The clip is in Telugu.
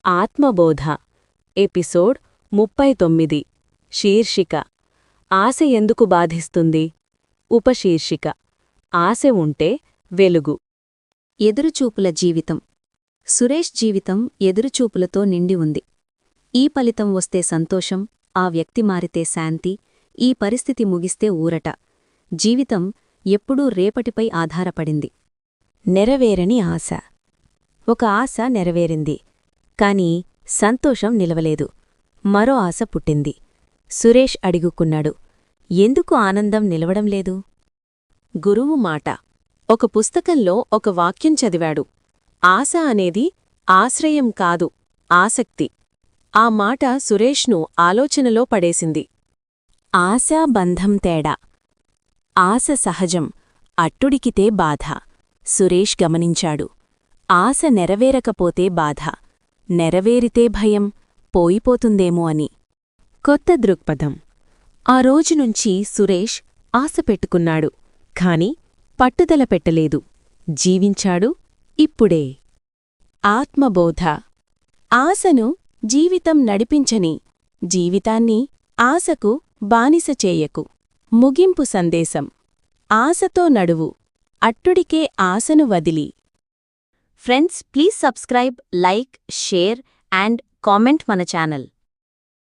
ఆత్మబోధ ఎపిసోడ్ 39 శీర్షిక ఆశ ఎందుకు బాధిస్తుంది? ఉపశీర్షిక ఆశ ఉంటే వెలుగు. ఎదురుచూపుల జీవితం. సురేష్ జీవితం ఎదురుచూపులతో నిండి ఉంది. ఈ ఫలితం వస్తే సంతోషం, ఆ వ్యక్తి మారితే శాంతి, ఈ పరిస్థితి ముగిస్తే ఊరట. జీవితం ఎప్పుడూ రేపటిపై ఆధారపడింది. నెరవేరని ఆశ. ఒక ఆశ నెరవేరింది, కాని సంతోషం నిలవలేదు. మరో ఆశ పుట్టింది. సురేష్ అడుగుకున్నాడు, ఎందుకు ఆనందం నిలవడం లేదు? గురువు మాట. ఒక పుస్తకంలో ఒక వాక్యం చదివాడు. ఆశ అనేది ఆశ్రయం కాదు, ఆసక్తి. ఆ మాట సురేష్ను ఆలోచనలో పడేసింది. ఆశా బంధం తేడా. ఆశ సహజం, అట్టుడికితే బాధ. సురేష్ గమనించాడు. ఆశ నెరవేరకపోతే బాధ, నెరవేరితే భయం, పోయిపోతుందేమో అని. కొత్త దృక్పథం. ఆ రోజునుంచి సురేష్ ఆశ పెట్టుకున్నాడు, కాని పట్టుదల పెట్టలేదు. జీవించాడు ఇప్పుడే. ఆత్మబోధ. ఆశను జీవితం నడిపించని, జీవితాన్ని ఆశకు బానిస చేయకు. ముగింపు సందేశం. ఆశతో నడువు, అట్టుడికే ఆశను వదిలి. Friends, please subscribe, like, share and comment మన ఛానల్.